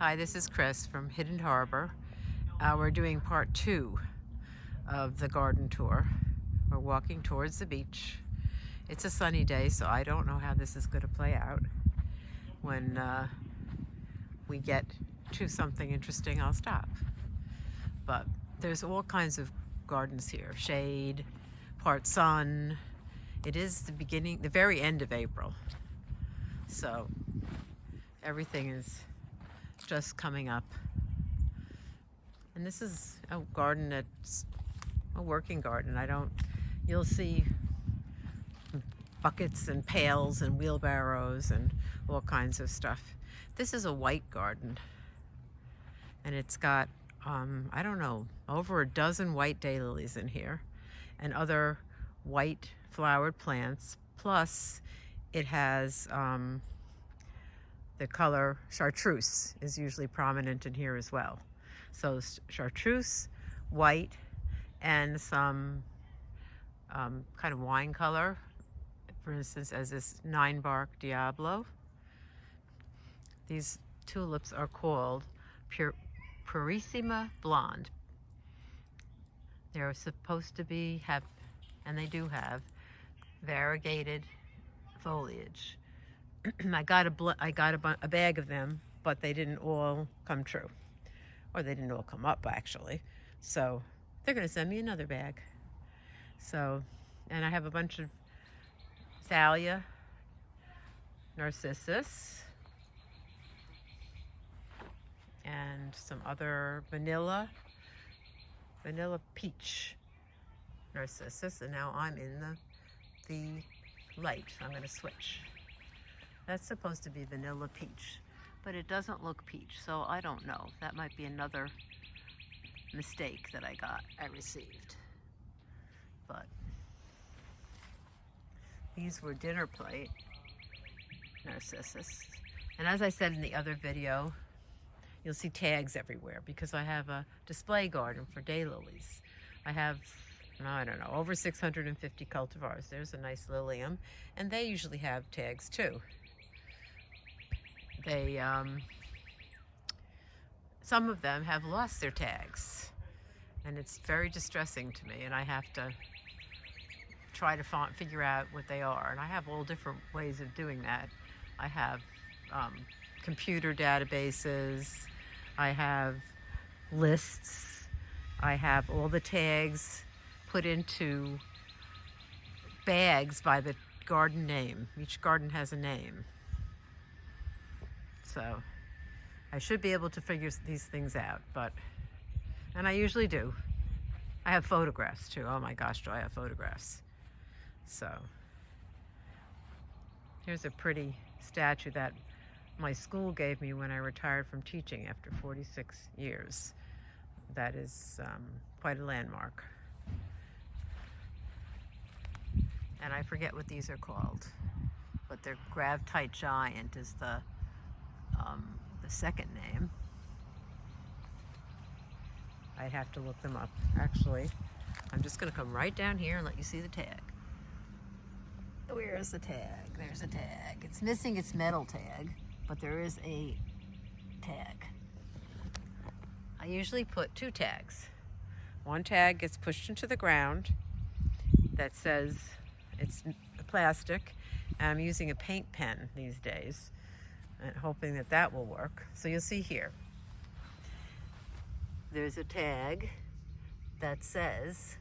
Hi, this is Chris from Hidden Harbor. We're doing part 2 of the garden tour. We're walking towards the beach. It's a sunny day, so I don't know how this is going to play out. When we get to something interesting, I'll stop. But there's all kinds of gardens here. Shade, part sun. It is the very end of April. So everything is just coming up. And this is a garden that's a working garden. You'll see buckets and pails and wheelbarrows and all kinds of stuff. This is a white garden, and it's got, I don't know, over a dozen white daylilies in here and other white flowered plants. Plus it has the color chartreuse is usually prominent in here as well. So chartreuse, white, and some kind of wine color, for instance, as this 9-bark Diablo. These tulips are called Purissima Blonde. They're supposed to have, and they do have, variegated foliage. I got a bag of them, but they didn't all come true. Or they didn't all come up, actually. So they're going to send me another bag. So, and I have a bunch of Thalia, Narcissus, and some other vanilla peach Narcissus. And now I'm in the light. I'm going to switch. That's supposed to be vanilla peach, but it doesn't look peach, so I don't know. That might be another mistake that I received. But these were dinner plate Narcissus. And as I said in the other video, you'll see tags everywhere because I have a display garden for daylilies. I have, I don't know, over 650 cultivars. There's a nice lilium, and they usually have tags too. Some of them have lost their tags, and it's very distressing to me, and I have to try to figure out what they are. And I have all different ways of doing that. I have computer databases, I have lists, I have all the tags put into bags by the garden name. Each garden has a name. So I should be able to figure these things out, and I usually do. I have photographs too. Oh my gosh, do I have photographs. So here's a pretty statue that my school gave me when I retired from teaching after 46 years. That is quite a landmark. And I forget what these are called, but they're Gravtite Giant is the second name. I'd have to look them up. Actually, I'm just going to come right down here and let you see the tag. Where is the tag? There's a tag. It's missing its metal tag, but there is a tag. I usually put 2 tags. One tag gets pushed into the ground that says it's plastic, and I'm using a paint pen these days and hoping that will work. So you'll see here, there's a tag that says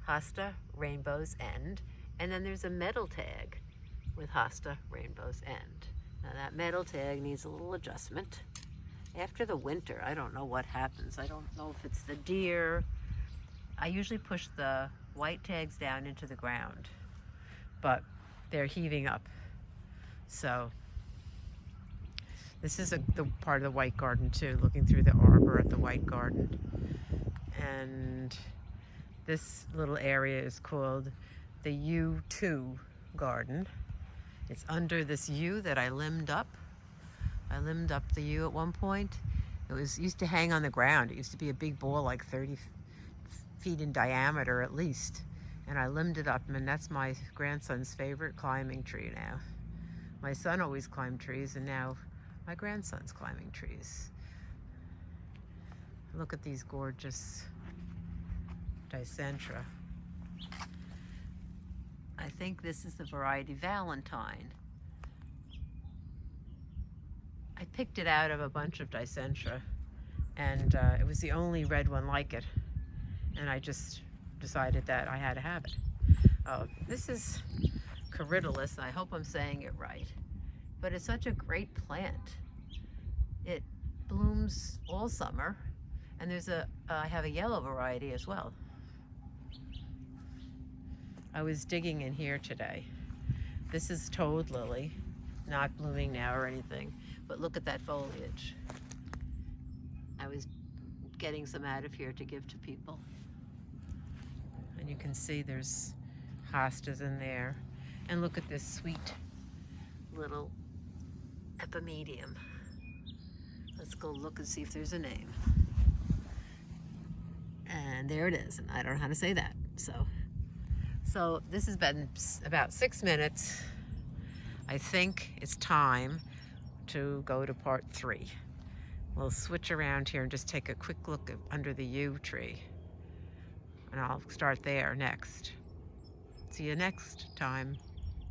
Hosta Rainbow's End, and then there's a metal tag with Hosta Rainbow's End. Now that metal tag needs a little adjustment. After the winter, I don't know what happens. I don't know if it's the deer. I usually push the white tags down into the ground, but they're heaving up. So this is the part of the white garden too, looking through the arbor at the white garden. And this little area is called the U2 garden. It's under this U that I limbed up. I limbed up the U at one point. It used to hang on the ground. It used to be a big ball like 30 feet in diameter at least. And I limbed it up, and that's my grandson's favorite climbing tree now. My son always climbed trees, and now my grandson's climbing trees. Look at these gorgeous dicentra. I think this is the variety Valentine. I picked it out of a bunch of dicentra, and it was the only red one like it, and I just decided that I had to have it. This is Corydalis, and I hope I'm saying it right, but it's such a great plant. It blooms all summer, and I have a yellow variety as well. I was digging in here today. This is toad lily, not blooming now or anything, but look at that foliage. I was getting some out of here to give to people. And you can see there's hostas in there. And look at this sweet little epimedium. Let's go look and see if there's a name. And there it is, and I don't know how to say that. So this has been about 6 minutes. I think it's time to go to part 3. We'll switch around here and just take a quick look under the yew tree. And I'll start there next. See you next time.